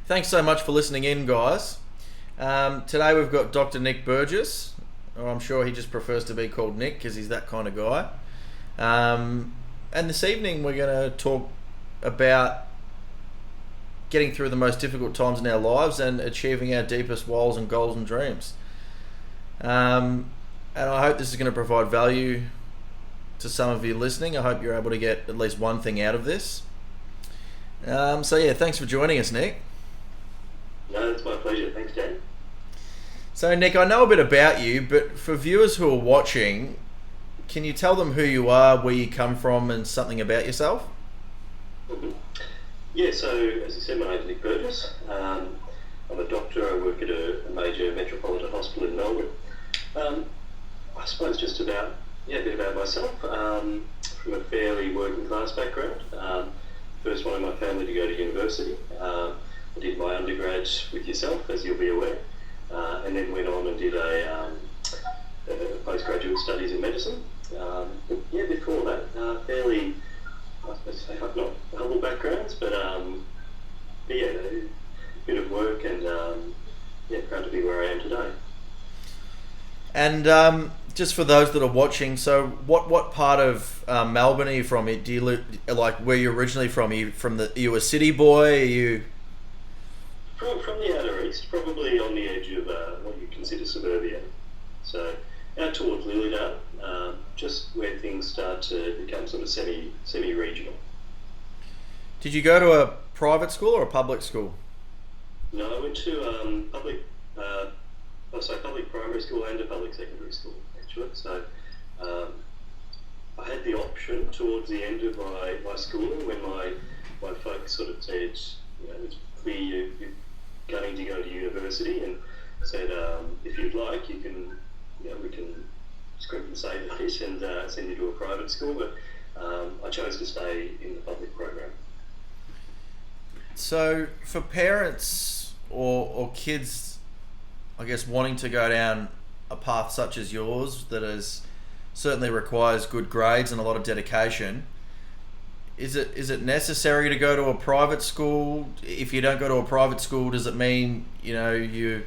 Thanks so much for listening in, guys. Today we've got Dr. Nick Burgess, or I'm sure he just prefers to be called Nick because he's that kind of guy. And this evening we're going to talk about getting through the most difficult times in our lives and achieving our deepest goals and dreams. And I hope this is going to provide value to some of you listening. I hope you're able to get at least one thing out of this. Thanks for joining us, Nick. No, it's my pleasure. Thanks, Dan. So, Nick, I know a bit about you, but for viewers who are watching, can you tell them who you are, where you come from, and something about yourself? Mm-hmm. Yeah, so as you said, my name's Nick Burgess. I'm a doctor. I work at a major metropolitan hospital in Melbourne. I suppose just a bit about myself. From a fairly working class background. First one in my family to go to university. I did my undergrad with yourself, as you'll be aware, and then went on and did a postgraduate studies in medicine. Before that, fairly, I suppose say, not humble backgrounds, but a bit of work and proud to be where I am today. And just for those that are watching, so what part of Melbourne are you from? Do you live, like, where you're originally from? Are you a city boy? Are you from the outer east, probably on the edge of what you consider suburbia. So out towards Lilydale, just where things start to become sort of semi-regional. Did you go to a private school or a public school? No, I went to public primary school and a public secondary school, actually. So I had the option towards the end of my schooling when my folks sort of said, it's clear you're going to go to university, and said, if you'd like, we can scrimp and save a bit and send you to a private school, but I chose to stay in the public program. So for parents or kids, I guess, wanting to go down a path such as yours that certainly requires good grades and a lot of dedication, is it necessary to go to a private school? If you don't go to a private school, does it mean are you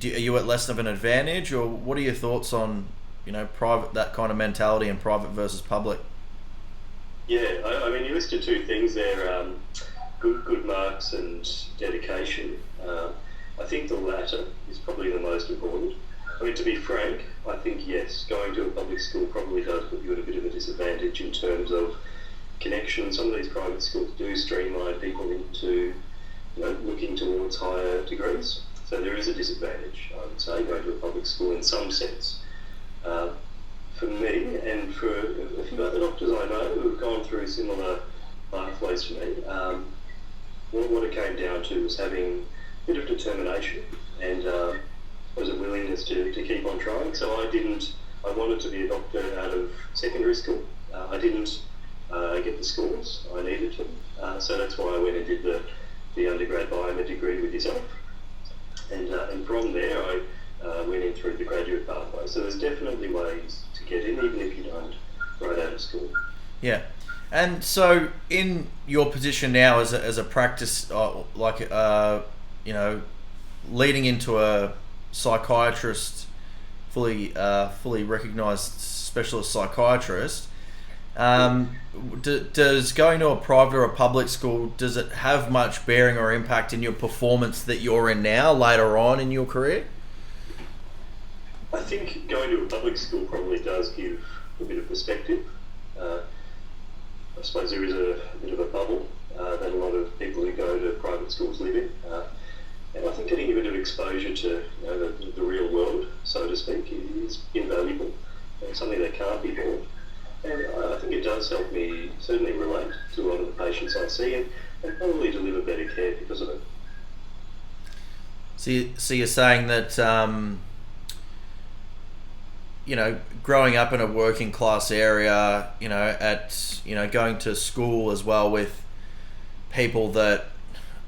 at less of an advantage, or what are your thoughts on private, that kind of mentality, and private versus public? Yeah, I mean, you listed two things there: good marks and dedication. I think the latter is probably the most important. I mean, to be frank, I think yes, going to a public school probably does put you at a bit of a disadvantage in terms of connection. Some of these private schools do streamline people into looking towards higher degrees. So there is a disadvantage, I would say, going to a public school in some sense. For me and for a few other doctors I know who have gone through similar pathways to me, what it came down to was having a bit of determination and was a willingness to keep on trying. So I wanted to be a doctor out of secondary school. I didn't get the scores I needed to. So that's why I went and did the undergrad biomed degree with yourself. And from there I went in through the graduate pathway. So there's definitely ways to get in, even if you don't right out of school. Yeah. And so in your position now as a practice, leading into a psychiatrist, fully recognised specialist psychiatrist, does going to a private or a public school, does it have much bearing or impact in your performance that you're in now later on in your career? I think going to a public school probably does give a bit of perspective. I suppose there is a bit of a bubble that a lot of people who go to private schools live in. And I think getting a bit of exposure to the real world, so to speak, is invaluable. And something that can't be taught. And I think it does help me certainly relate to a lot of the patients I see and probably deliver better care because of it. So you're saying that growing up in a working class area, going to school as well with people that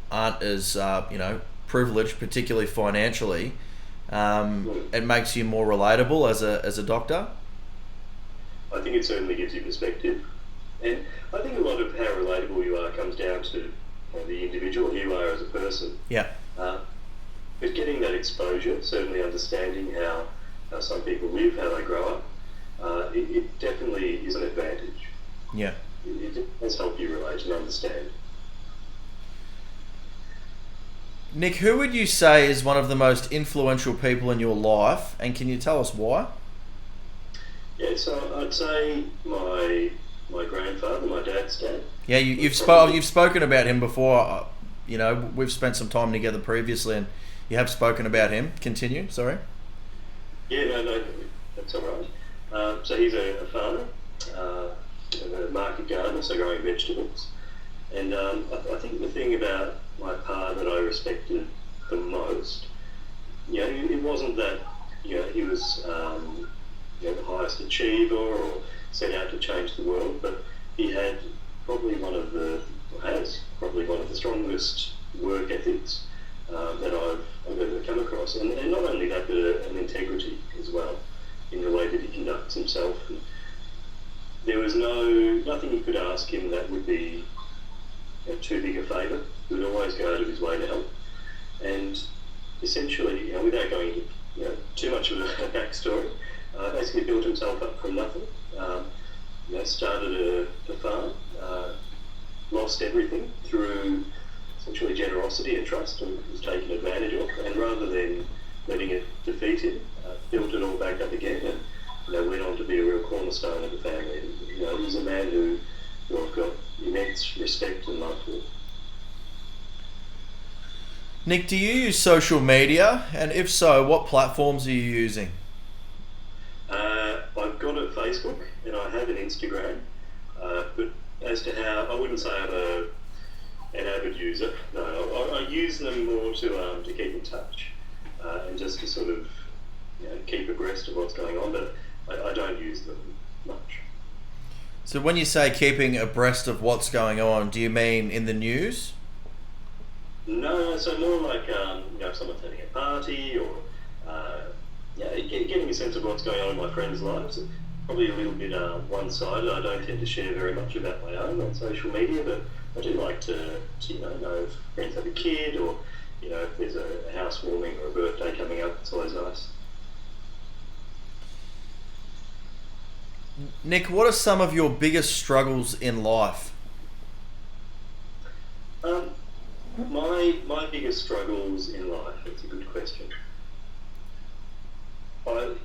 aren't as privileged, particularly financially, it makes you more relatable as a doctor? I think it certainly gives you perspective. And I think a lot of how relatable you are comes down to the individual, who you are as a person. Yeah. Uh, but getting that exposure, certainly understanding how some people live, how they grow up, it definitely is an advantage. Yeah. It does help you relate and understand. Nick, who would you say is one of the most influential people in your life, and can you tell us why? Yeah, so I'd say my grandfather, my dad's dad. Yeah, you've spoken about him before. We've spent some time together previously, and you have spoken about him. Continue. Sorry. Yeah, no, that's all right. So he's a farmer, a market gardener, so growing vegetables. And I think the thing about my pa that I respected the most, it wasn't that, he was, the highest achiever or set out to change the world, but he had probably one of the strongest work ethics that I've ever come across. And not only that, but an integrity as well in the way that he conducts himself. And there was nothing you could ask him that would be too big a favour. He would always go out of his way to help. And essentially, without going into too much of a backstory, basically built himself up from nothing. Started a farm, lost everything through essentially generosity and trust, and was taken advantage of. And rather than letting it defeat him, built it all back up again, and went on to be a real cornerstone of the family. And, he's a man who I've got immense respect and love for. Nick, do you use social media? And if so, what platforms are you using? I've got a Facebook and I have an Instagram, but as to how, I wouldn't say I'm an avid user. No, I use them more to keep in touch and just to sort of keep abreast of what's going on, but I don't use them much. So when you say keeping abreast of what's going on, do you mean in the news? No, so more like if someone's having a party or getting a sense of what's going on in my friends' lives. Probably a little bit one-sided. I don't tend to share very much about my own on social media, but I do like to know if friends have a kid or if there's a housewarming or a birthday coming up. It's always nice. Nick, what are some of your biggest struggles in life? My biggest struggles in life. It's a good question. I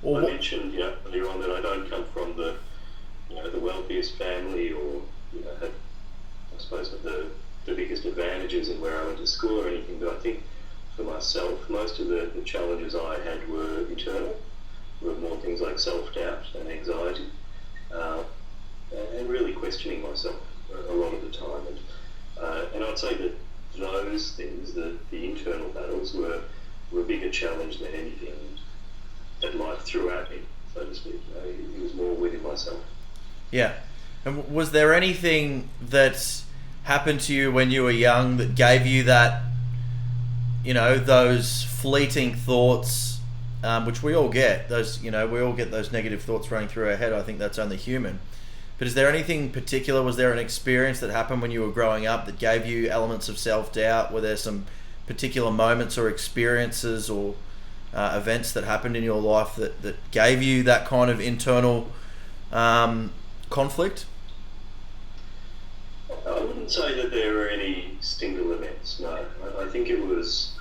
mentioned earlier on that I don't come from the wealthiest family or have, I suppose, the biggest advantages in where I went to school or anything. But I think for myself, most of the challenges I had were internal. Were more things like self-doubt and anxiety, and really questioning myself a lot of the time. And I'd say that those things, the internal battles, were a bigger challenge than anything that life threw at me, so to speak. It was more within myself. Yeah. And was there anything that happened to you when you were young that gave you that, those fleeting thoughts, which we all get, we all get those negative thoughts running through our head. I think that's only human. But is there anything particular, was there an experience that happened when you were growing up that gave you elements of self-doubt? Were there some particular moments or experiences or events that happened in your life that gave you that kind of internal conflict? I wouldn't say that there were any single events, no. I think it was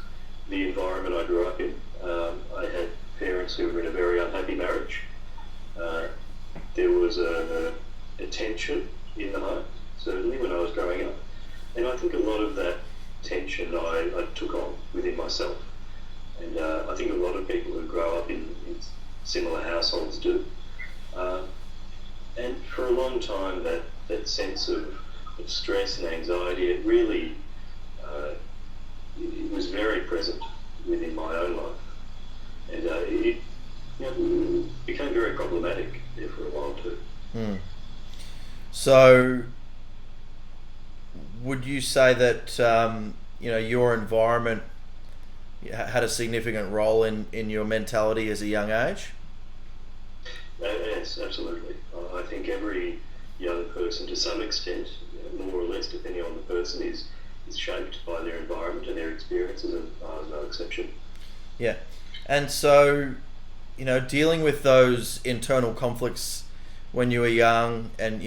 the environment I grew up in. I had parents who were in a very unhappy marriage. There was a tension in the home, certainly, when I was growing up. And I think a lot of that tension I took on within myself. And I think a lot of people who grow up in similar households do. And for a long time, that sense of stress and anxiety, it really it was very present within my own life. And it became very problematic there for a while too. So, would you say that your environment had a significant role in your mentality as a young age? Yes, absolutely. I think every young person, to some extent, more or least depending on the person, is shaped by their environment and their experiences, and I was no exception. Yeah. And so, dealing with those internal conflicts when you were young, and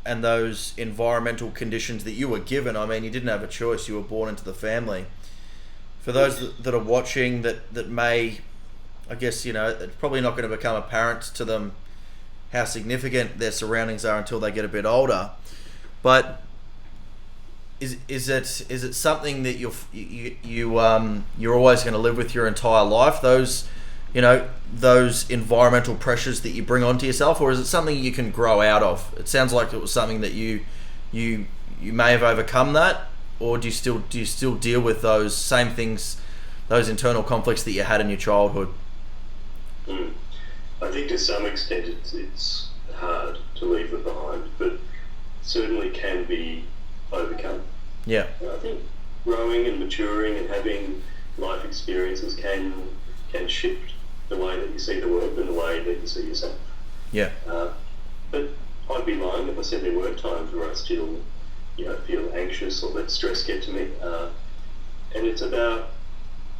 and those environmental conditions that you were given. I mean, you didn't have a choice. You were born into the family. For those that are watching that may, I guess, it's probably not going to become apparent to them how significant their surroundings are until they get a bit older. But is it something that you're always going to live with your entire life? Those environmental pressures that you bring onto yourself, or is it something you can grow out of? It sounds like it was something that you may have overcome that, or do you still deal with those same things, those internal conflicts that you had in your childhood? I think to some extent it's hard to leave them behind, but certainly can be overcome. Yeah. I think growing and maturing and having life experiences can shift the way that you see the world and the way that you see yourself. Yeah. But I'd be lying if I said there weren't times where I still, feel anxious or let stress get to me. And it's about,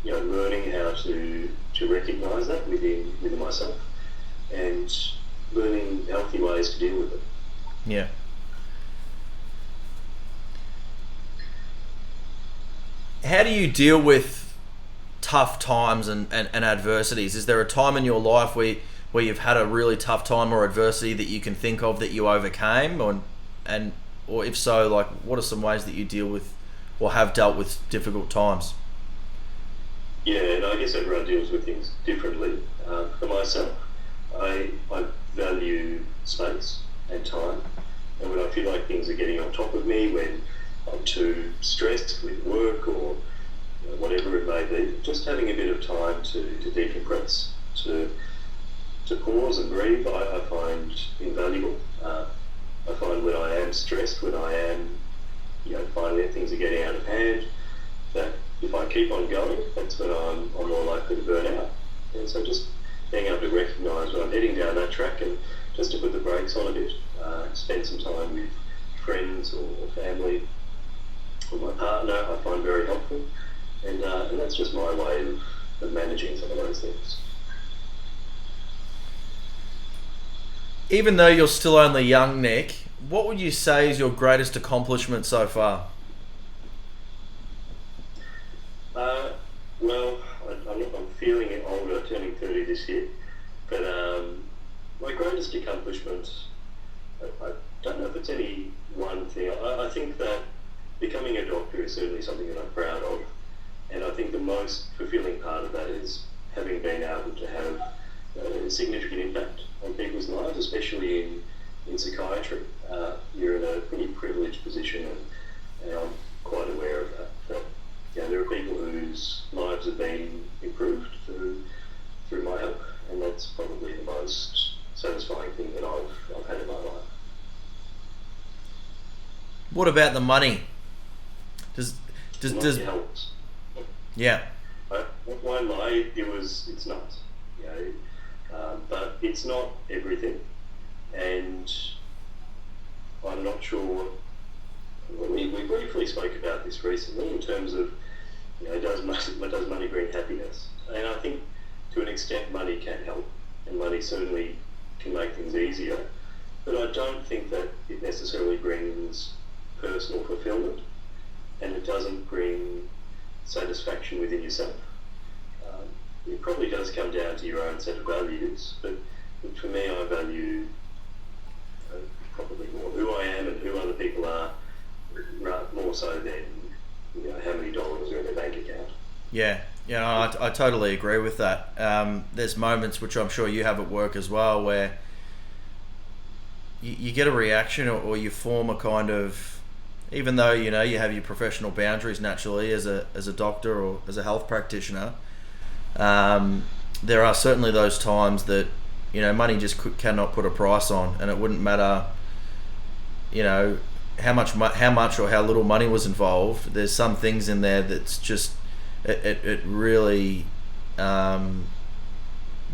learning how to recognise that within myself and learning healthy ways to deal with it. Yeah. How do you deal with tough times and adversities? Is there a time in your life where you've had a really tough time or adversity that you can think of that you overcame, or if so, like, what are some ways that you deal with or have dealt with difficult times? Yeah, and I guess everyone deals with things differently. For myself, I value space and time, and when I feel like things are getting on top of me, when I'm too stressed with work or whatever it may be, just having a bit of time to decompress, to pause and breathe, I find invaluable. I find when I am stressed, when I am, finding that things are getting out of hand, that if I keep on going, that's when I'm more likely to burn out. And so just being able to recognise when I'm heading down that track and just to put the brakes on a bit, spend some time with friends or family or my partner, I find very helpful. And that's just my way of managing some of those things. Even though you're still only young, Nick, what would you say is your greatest accomplishment so far? Well, I'm feeling older, turning 30 this year, but my greatest accomplishment, I don't know if it's any one thing. I think that becoming a doctor is certainly something that I'm proud of, and I think the most fulfilling part of that is having been able to have a significant impact on people's lives, especially in psychiatry. You're in a pretty privileged position, and I'm quite aware of that. But there are people whose lives have been improved through my help, and that's probably the most satisfying thing that I've had in my life. What about the money? Does helps? Yeah. I won't lie, it's not. But it's not everything, and I'm not sure. We briefly spoke about this recently in terms of, does money bring happiness? And I think to an extent money can help, and money certainly can make things easier, but I don't think that it necessarily brings personal fulfillment, and it doesn't bring satisfaction within yourself. It probably does come down to your own set of values, but for me, I value probably more who I am and who other people are, more so than how many dollars are in their bank account. Yeah, I totally agree with that. There's moments, which I'm sure you have at work as well, where you get a reaction or you form a kind of, even though you have your professional boundaries naturally as a doctor or as a health practitioner, there are certainly those times that money just cannot put a price on, and it wouldn't matter how much or how little money was involved. There's some things in there that's just it really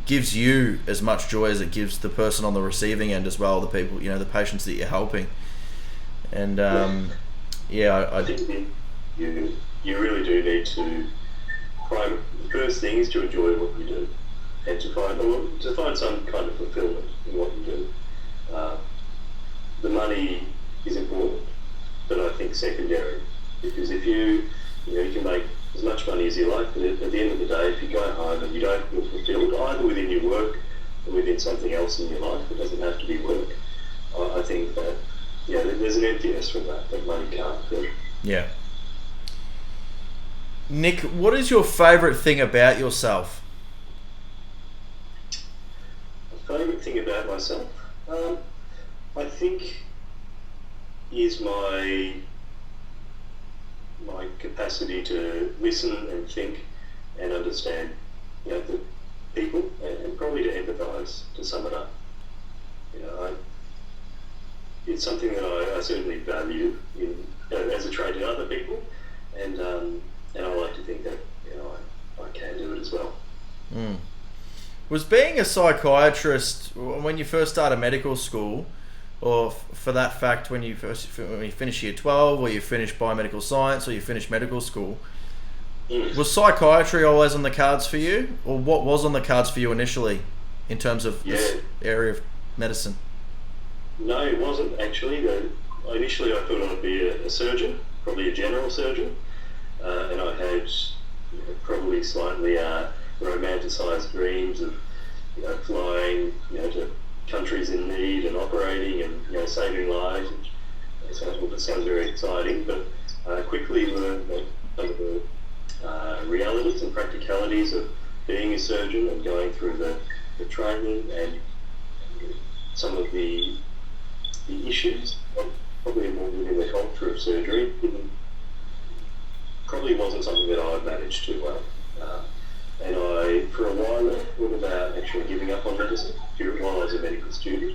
gives you as much joy as it gives the person on the receiving end as well, the people, the patients that you're helping. And Yeah, I think you really do need to. The first thing is to enjoy what you do, and to find some kind of fulfilment in what you do. The money is important, but I think secondary, because if you can make as much money as you like, but at the end of the day, if you go home and you don't feel fulfilled, either within your work or within something else in your life, it doesn't have to be work. I think that there's an emptiness from that money can't fill. Yeah. Nick, what is your favourite thing about yourself? My favourite thing about myself, I think, is my capacity to listen and think and understand, the people, and probably to empathise, to sum it up. It's something that I certainly value as a trait in other people, and I like to think that I can do it as well. Mm. Was being a psychiatrist when you first started medical school, or for that fact when you finish year 12, or you finish biomedical science, or you finish medical school, was psychiatry always on the cards for you, or what was on the cards for you initially in terms of this area of medicine? No, it wasn't actually. Initially I thought I'd be a surgeon, probably a general surgeon, and I had probably slightly romanticised dreams of flying to countries in need and operating and saving lives. It sounds very exciting, but quickly learned some of the realities and practicalities of being a surgeon and going through the training and some of the issues, probably more within the culture of surgery, probably wasn't something that I managed too well. And I, for a while, thought about actually giving up on medicine while I was a medical student,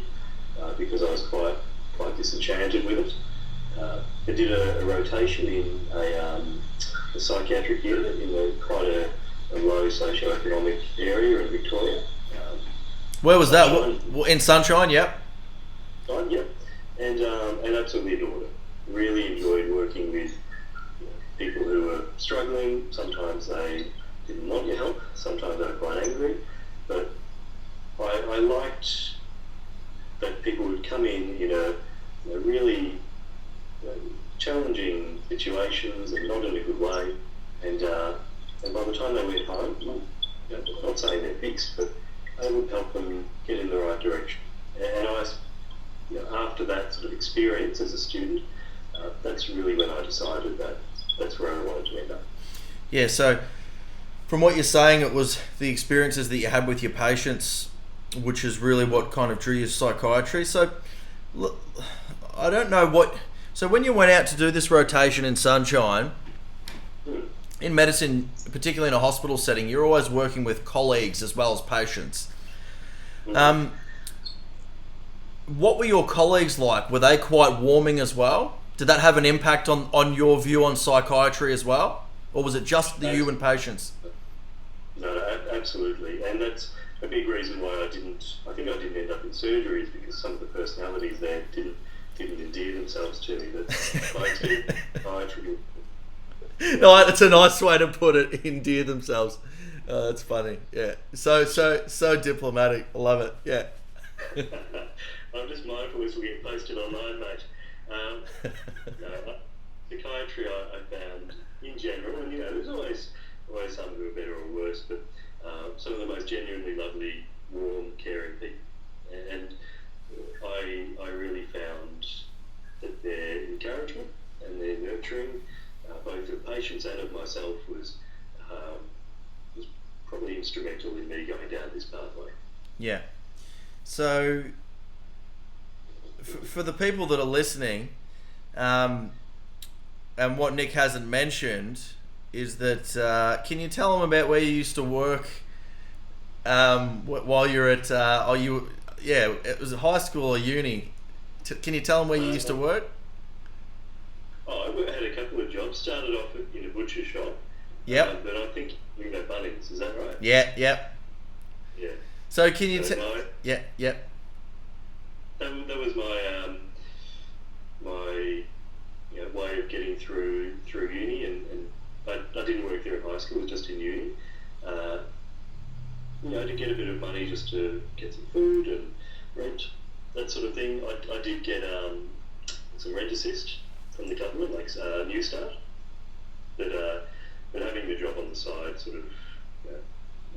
because I was quite disenchanted with it. I did a rotation in a psychiatric unit in quite a low socioeconomic area in Victoria. Where was that? In Sunshine, yep. Yep. And absolutely adored it. Really enjoyed working with people who were struggling. Sometimes they didn't want your help. Sometimes they were quite angry. But I liked that people would come in a really challenging situations and not in a good way. And by the time they went home, I'm not saying they're fixed, but I would help them get in the right direction. And after that sort of experience as a student, that's really when I decided that that's where I wanted to end up. Yeah, so from what you're saying, it was the experiences that you had with your patients, which is really what kind of drew you to psychiatry. So I don't know what... So when you went out to do this rotation in Sunshine, in medicine, particularly in a hospital setting, you're always working with colleagues as well as patients. What were your colleagues like? Were they quite warming as well? Did that have an impact on your view on psychiatry as well? Or was it just you and patients? No, absolutely. And that's a big reason why I think I didn't end up in surgery, is because some of the personalities there didn't endear themselves to me. But psychiatry... No, it's a nice way to put it, endear themselves. That's funny. Yeah. So diplomatic. I love it. Yeah. I'm just mindful as we get posted online, mate. Psychiatry I found in general, and there's always some who are better or worse, but some of the most genuinely lovely, warm, caring people. And I really found that their encouragement and their nurturing, both of patients and of myself, was probably instrumental in me going down this pathway. Yeah. So, for the people that are listening, and what Nick hasn't mentioned is that can you tell them about where you used to work while you're at it was high school or uni? Can you tell them where you used to work? I had a couple of jobs. Started off in a butcher shop. Yep. But I think Bunnings, is that right? Yeah. Yep. Yeah. So can you Yep. That was my way of getting through uni, and I didn't work there in high school, it was just in uni. To get a bit of money just to get some food and rent, that sort of thing. I did get some rent assist from the government, like New Start, but having the job on the side sort of,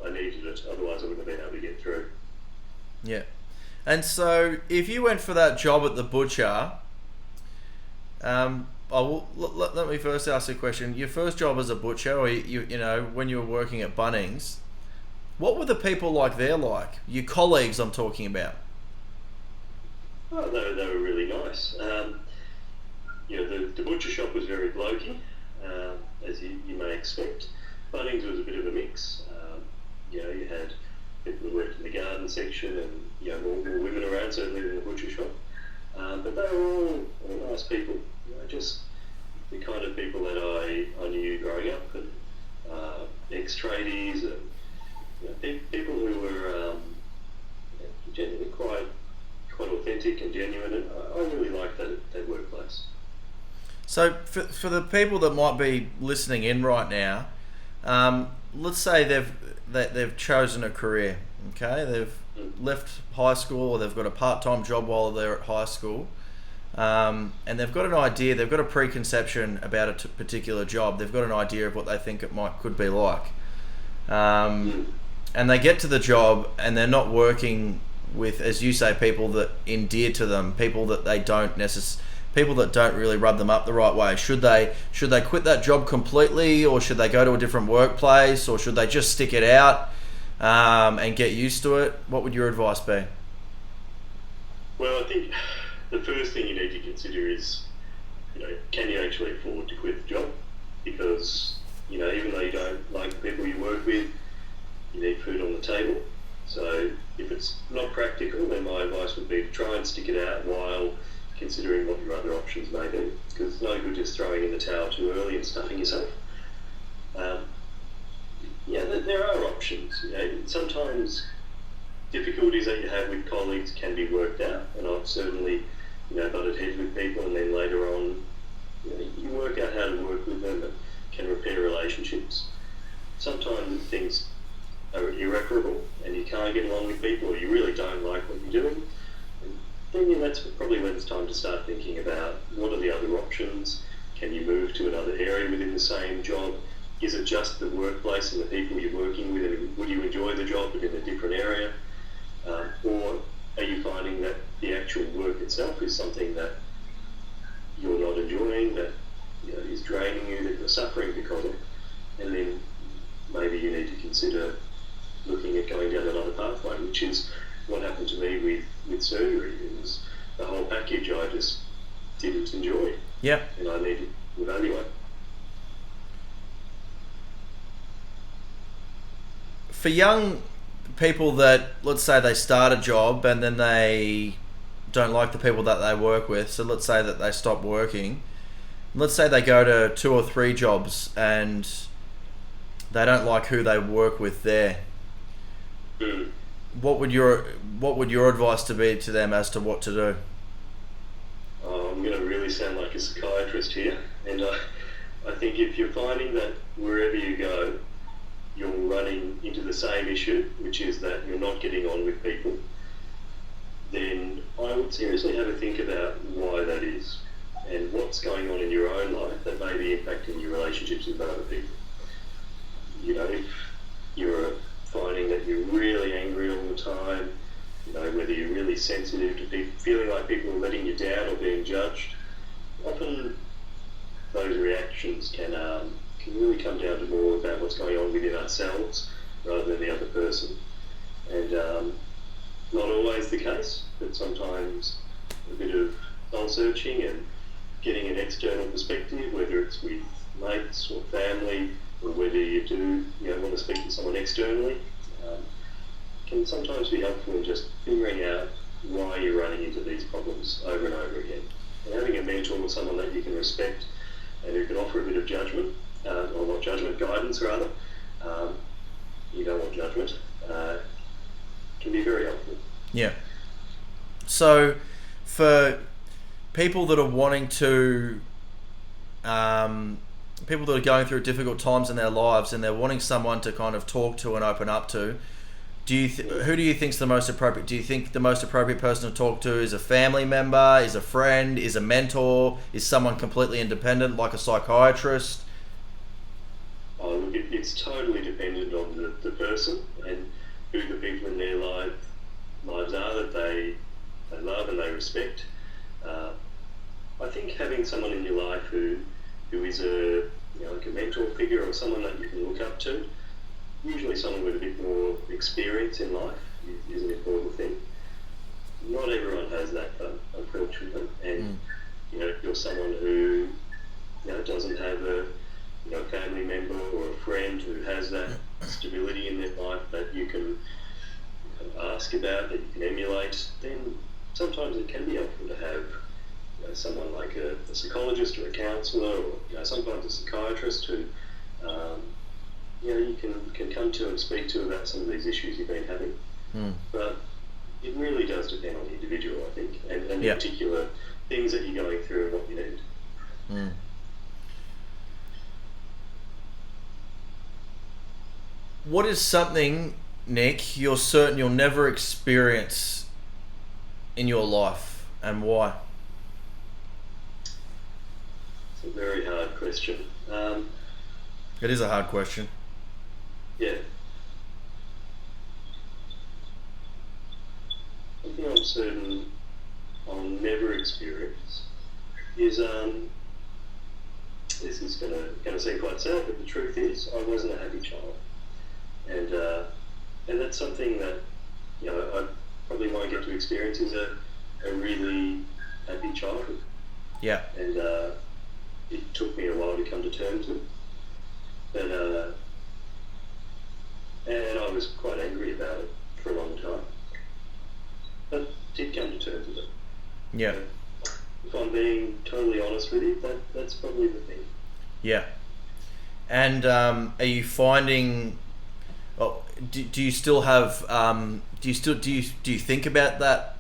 I needed it, otherwise I wouldn't have been able to get through. Yeah. And so if you went for that job at the butcher, let me first ask you a question. Your first job as a butcher, or when you were working at Bunnings, what were the people like there like? Your colleagues I'm talking about. Oh, they were really nice. The butcher shop was very blokey, as you may expect. Bunnings was a bit of a mix. You had people who worked in the garden section and more women around, certainly in the butcher shop. But they were all nice people. Just the kind of people that I knew growing up, and ex-tradies, and people who were generally quite authentic and genuine. And I really liked that workplace. So for the people that might be listening in right now, let's say they've chosen a career. Okay, they've left high school, or they've got a part-time job while they're at high school, and they've got an idea. They've got a preconception about a particular job. They've got an idea of what they think it could be like, and they get to the job and they're not working with, as you say, people that endear to them, people that they don't people that don't really rub them up the right way. Should they quit that job completely, or should they go to a different workplace, or should they just stick it out and get used to it? What would your advice be? Well, I think the first thing you need to consider is, can you actually afford to quit the job? Because, even though you don't like the people you work with, you need food on the table. So if it's not practical, then my advice would be to try and stick it out while considering what your other options may be, because it's no good just throwing in the towel too early and stuffing yourself. There are options. Sometimes difficulties that you have with colleagues can be worked out, and I've certainly butted heads with people, and then later on you work out how to work with them and can repair relationships. Sometimes things are irreparable and you can't get along with people, or you really don't like what you're doing, then that's probably when it's time to start thinking about what are the other options. Can you move to another area within the same job? Is it just the workplace and the people you're working with, and would you enjoy the job but in a different area? Or are you finding that the actual work itself is something that you're not enjoying, that is draining you, that you're suffering because of? And then maybe you need to consider looking at going down another pathway, which is what happened to me with surgery. It was the whole package I just didn't enjoy. Yeah. And I needed to evaluate. For young people that, let's say they start a job and then they don't like the people that they work with, so let's say that they stop working, let's say they go to 2 or 3 jobs and they don't like who they work with there. What would your advice to be to them as to what to do? I'm going to really sound like a psychiatrist here, and I think if you're finding that wherever you go you're running into the same issue, which is that you're not getting on with people, then I would seriously have a think about why that is and what's going on in your own life that may be impacting your relationships with other people. If you're finding that you're really angry all the time, whether you're really sensitive to people, feeling like people are letting you down or being judged, often those reactions can really come down to more about what's going on within ourselves rather than the other person. And not always the case, but sometimes a bit of soul searching and getting an external perspective, whether it's with mates or family, or whether you do want to speak to someone externally, can sometimes be helpful in just figuring out why you're running into these problems over and over again. And having a mentor or someone that you can respect and who can offer a bit of judgment, or not judgment, guidance rather, you don't want judgment, can be very helpful. Yeah. So for people that are wanting to people that are going through difficult times in their lives and they're wanting someone to kind of talk to and open up to, who do you think's the most appropriate? Do you think the most appropriate person to talk to is a family member, is a friend, is a mentor, is someone completely independent like a psychiatrist? Oh, look, it's totally dependent on the person and who the people in their lives are that they love and they respect. I think having someone in your life who is like a mentor figure or someone that you can look up to, usually someone with a bit more experience in life, is an important thing. Not everyone has that, though, unfortunately. And if you're someone who doesn't have a family member or a friend who has that stability in their life that you can ask about, that you can emulate, then sometimes it can be helpful to have someone like a psychologist or a counsellor, or sometimes a psychiatrist who you can come to and speak to about some of these issues you've been having. But it really does depend on the individual, I think, and the particular things that you're going through and what you need. What is something, Nick, you're certain you'll never experience in your life, and why? It's a very hard question. It is a hard question. Yeah. Something I'm certain I'll never experience is this is gonna seem quite sad, but the truth is I wasn't a happy child, and that's something that I probably won't get to experience is a really happy childhood. Yeah. And it took me a while to come to terms with, but and I was quite angry about it for a long time, but did come to terms with it. Yeah. If I'm being totally honest with you, that's probably the thing. Yeah. And are you finding? Do you still have? Do you think about that?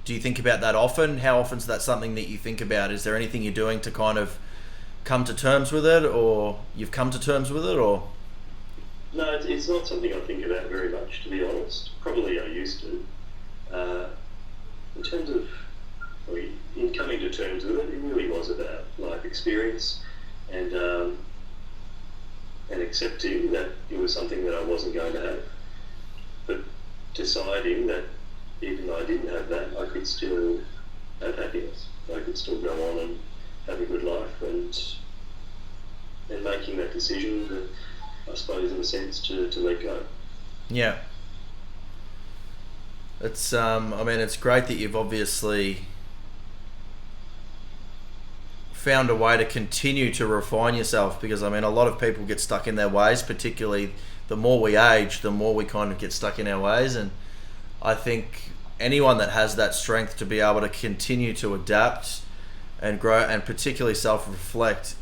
Do you think about that often? How often is that something that you think about? Is there anything you're doing to kind of come to terms with it, or you've come to terms with it, or? No, it's not something I think about very much, to be honest. Probably I used to. In terms of in coming to terms with it, it really was about life experience and accepting that it was something that I wasn't going to have, but deciding that even though I didn't have that, I could still have happiness. I could still go on and have a good life, and making that decision, I suppose, in a sense, to let go. Yeah. It's it's great that you've obviously found a way to continue to refine yourself, because a lot of people get stuck in their ways, particularly the more we age, the more we kind of get stuck in our ways. And I think anyone that has that strength to be able to continue to adapt and grow, and particularly self-reflect,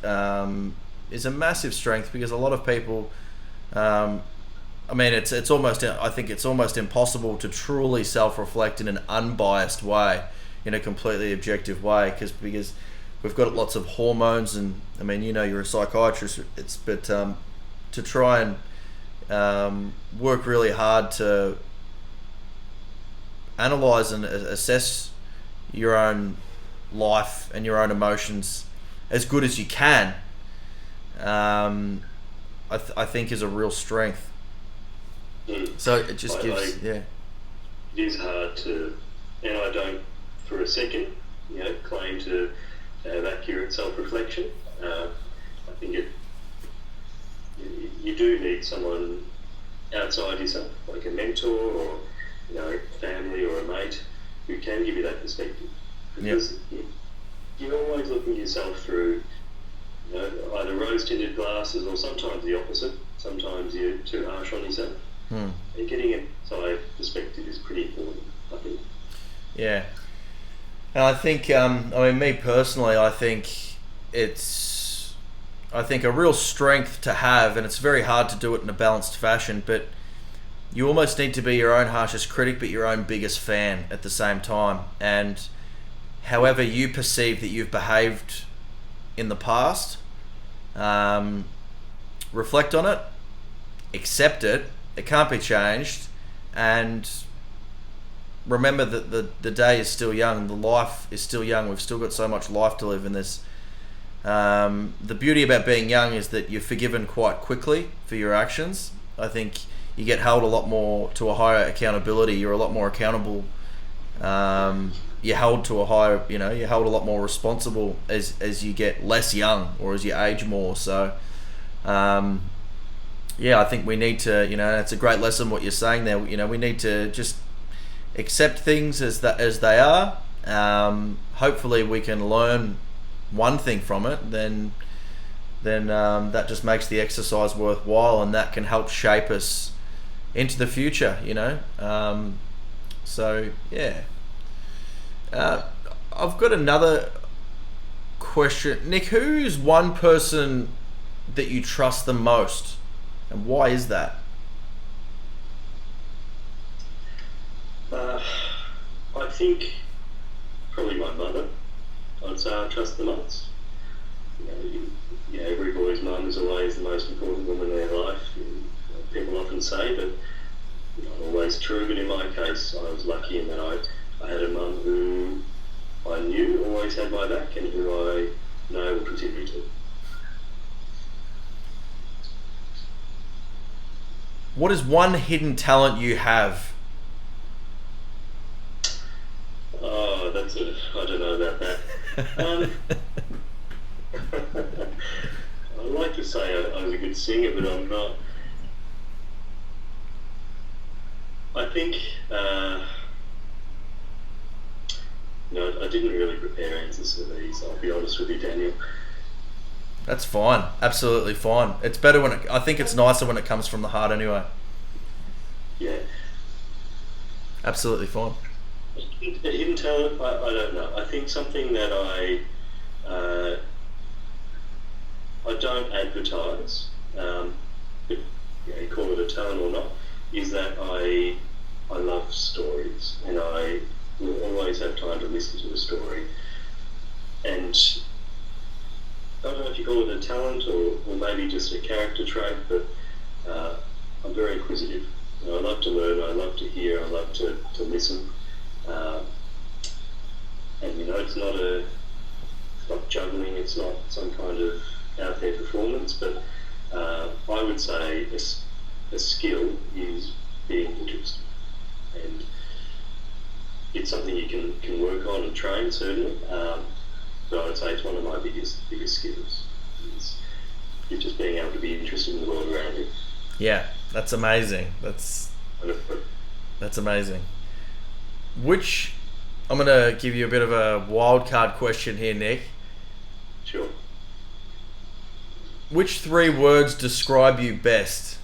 is a massive strength, because a lot of people, it's almost, I think it's almost impossible to truly self-reflect in an unbiased way, in a completely objective way, because we've got lots of hormones, and you're a psychiatrist, but to try and work really hard to analyze and assess your own life and your own emotions as good as you can, I think is a real strength. So it just gives, yeah. It is hard to, and I don't for a second, claim to have accurate self-reflection. I think you do need someone outside yourself, like a mentor or a family or a mate, who can give you that perspective. Because you're always looking at yourself through either rose-tinted glasses, or sometimes the opposite. Sometimes you're too harsh on yourself. And getting an outside perspective is pretty important, I think. Yeah. And I think, me personally, I think it's a real strength to have, and it's very hard to do it in a balanced fashion, but you almost need to be your own harshest critic, but your own biggest fan at the same time. And however you perceive that you've behaved in the past, reflect on it, accept it. It can't be changed, and remember that the day is still young. The life is still young. We've still got so much life to live in this. The beauty about being young is that you're forgiven quite quickly for your actions. I think you get held a lot more to a higher accountability. You're a lot more accountable. You're held to a higher, you're held a lot more responsible as you get less young or as you age more. So, I think we need to, it's a great lesson what you're saying there. We need to just accept things as they are. Hopefully we can learn one thing from it, then that just makes the exercise worthwhile, and that can help shape us into the future. I've got another question. Nick, who's one person that you trust the most, and why is that? I think probably my mother. I'd say I trust the most. Every boy's mum is always the most important woman in their life. People often say, but not always true. But in my case, I was lucky in that I had a mum who I knew always had my back, and who I know will continue to. What is one hidden talent you have? Oh, I don't know about that. I'd like to say I was a good singer, but I'm not. I think, I didn't really prepare answers for these, I'll be honest with you, Daniel. That's fine. Absolutely fine. It's better I think it's nicer when it comes from the heart anyway. Yeah. Absolutely fine. A hidden talent, I don't know. I think something that I don't advertise, if you call it a talent or not, is that I love stories, and I will always have time to listen to a story. And I don't know if you call it a talent or maybe just a character trait, but I'm very inquisitive. I love to learn, I love to hear, I love to listen. And it's not juggling, it's not some kind of out there performance, but I would say a skill is being interested, and it's something you can work on and train, certainly, but I would say it's one of my biggest skills. It's just being able to be interested in the world around you. Yeah, that's amazing. That's amazing. I'm going to give you a bit of a wild card question here, Nick. Sure. Which 3 words describe you best?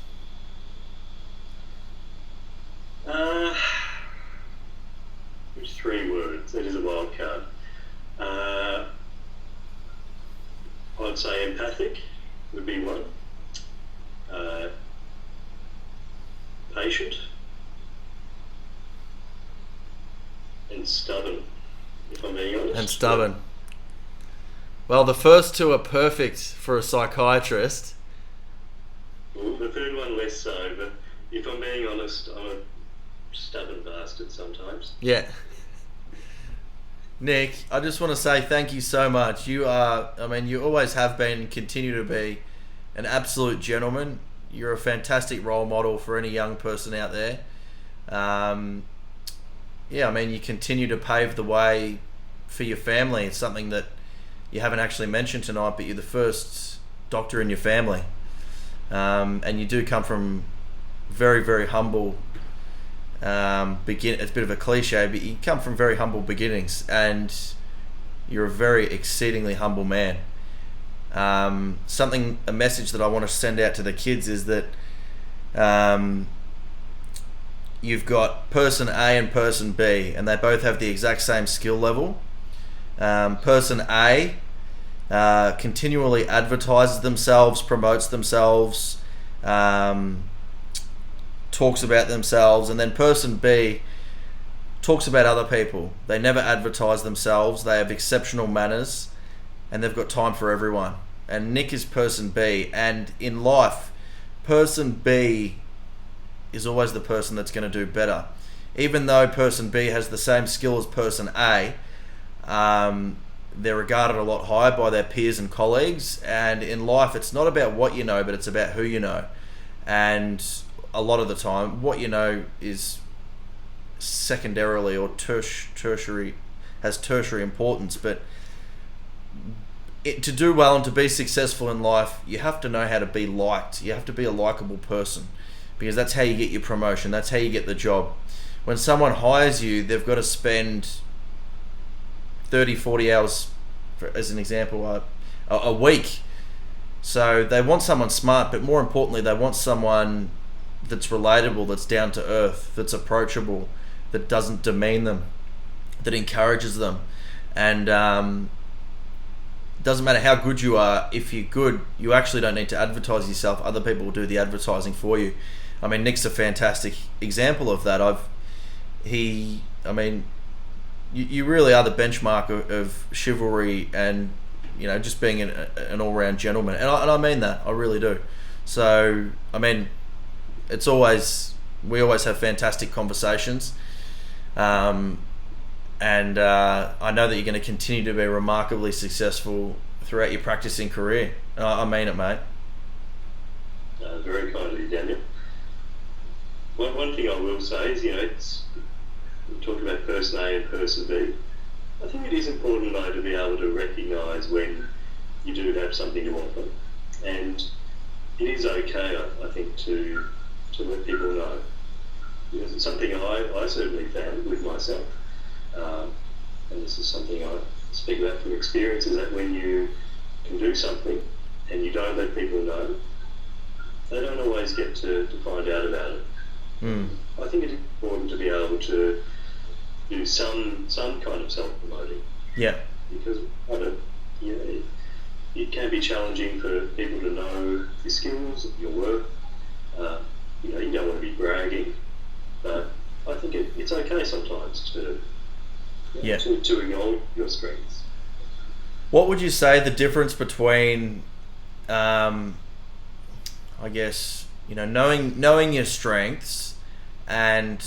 Which 3 words? That is a wild card. I'd say empathic would be one. Patient. And stubborn, if I'm being honest. And stubborn. Well, the first 2 are perfect for a psychiatrist. Well, the third one less so, but if I'm being honest, I'm a stubborn bastard sometimes. Yeah. Nick, I just want to say thank you so much. You always have been and continue to be an absolute gentleman. You're a fantastic role model for any young person out there. You continue to pave the way for your family. It's something that you haven't actually mentioned tonight, but you're the first doctor in your family. And you do come from very, very humble it's a bit of a cliche, but you come from very humble beginnings, and you're a very exceedingly humble man. A message that I want to send out to the kids is that you've got person A and person B, and they both have the exact same skill level. Person A continually advertises themselves, promotes themselves, talks about themselves, and then person B talks about other people. They never advertise themselves. They have exceptional manners, and they've got time for everyone. And Nick is person B, and in life, person B is always the person that's going to do better. Even though person B has the same skill as person A, they're regarded a lot higher by their peers and colleagues. And in life, it's not about what you know, but it's about who you know. And a lot of the time, what you know is secondarily or tertiary, has tertiary importance. But to do well and to be successful in life, you have to know how to be liked. You have to be a likable person, because that's how you get your promotion. That's how you get the job. When someone hires you, they've got to spend 30, 40 hours, as an example, a week. So they want someone smart, but more importantly, they want someone that's relatable, that's down to earth, that's approachable, that doesn't demean them, that encourages them. And doesn't matter how good you are, if you're good, you actually don't need to advertise yourself. Other people will do the advertising for you. I mean, Nick's a fantastic example of that. You really are the benchmark of chivalry and, just being an all-round gentleman. And I mean that. I really do. So, we always have fantastic conversations. And I know that you're going to continue to be remarkably successful throughout your practicing career. I mean it, mate. Very kind of you, Daniel. One thing I will say is, we talk about person A and person B. I think it is important, though, to be able to recognise when you do have something to offer. And it is okay, I think, to let people know. Because it's something I certainly found with myself. And this is something I speak about from experience, is that when you can do something and you don't let people know, they don't always get to find out about it. I think it's important to be able to do some kind of self-promoting. Yeah. Because it can be challenging for people to know your skills, your work. You don't want to be bragging, but I think it's okay sometimes to acknowledge your strengths. What would you say the difference between, knowing your strengths and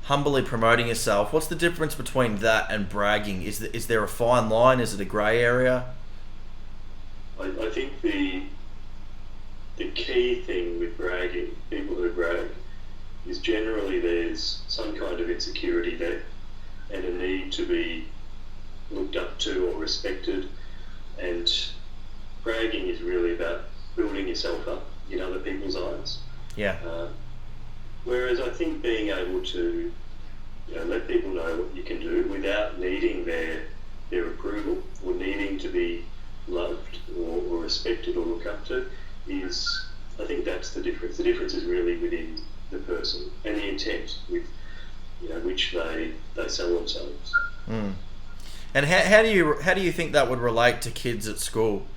humbly promoting yourself? What's the difference between that and bragging? Is there a fine line? Is it a grey area? I think the key thing with bragging, people who brag, is generally there's some kind of insecurity there and a need to be looked up to or respected. And bragging is really about building yourself up in other people's eyes. Yeah. Whereas I think being able to let people know what you can do without needing their approval or needing to be loved or respected or looked up to is, I think that's the difference. The difference is really within the person and the intent with which they sell themselves. And how do you think that would relate to kids at school?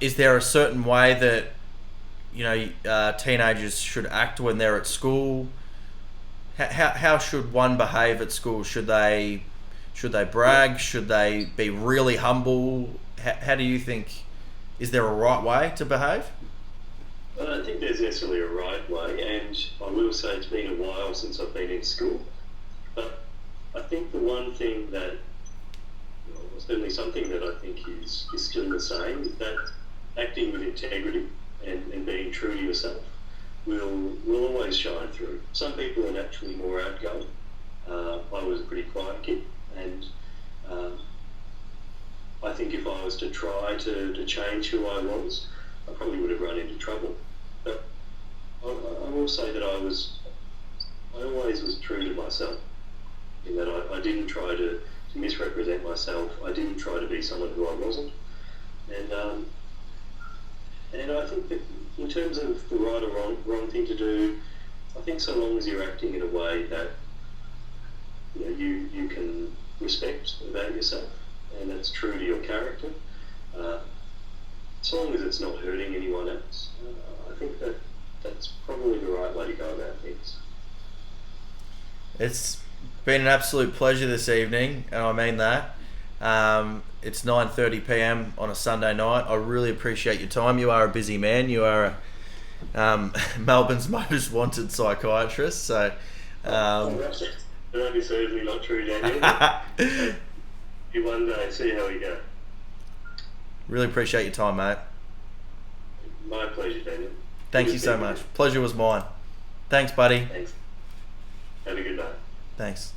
Is there a certain way that teenagers should act when they're at school? How should one behave at school? Should they brag? Should they be really humble? How do you think? Is there a right way to behave? I don't think there's necessarily a right way, and I will say it's been a while since I've been in school. But I think the one thing that, certainly something that I think is still the same, is that acting with integrity and being true to yourself will always shine through. Some people are naturally more outgoing. I was a pretty quiet kid, and I think if I was to try to change who I was, I probably would have run into trouble. But I will say that I always was true to myself, in that I didn't try to misrepresent myself. I didn't try to be someone who I wasn't. And I think that in terms of the right or wrong thing to do, I think so long as you're acting in a way that you can respect about yourself and that's true to your character, so long as it's not hurting anyone else, I think that's probably the right way to go about things. It's been an absolute pleasure this evening, and I mean that. It's 9:30 p.m. on a Sunday night. I really appreciate your time. You are a busy man. You are Melbourne's most wanted psychiatrist. So, that is certainly not true, Daniel. You one day see how we go. Really appreciate your time, mate. My pleasure, Daniel. Thank you so much. Pleasure was mine. Thanks, buddy. Thanks. Have a good night. Thanks.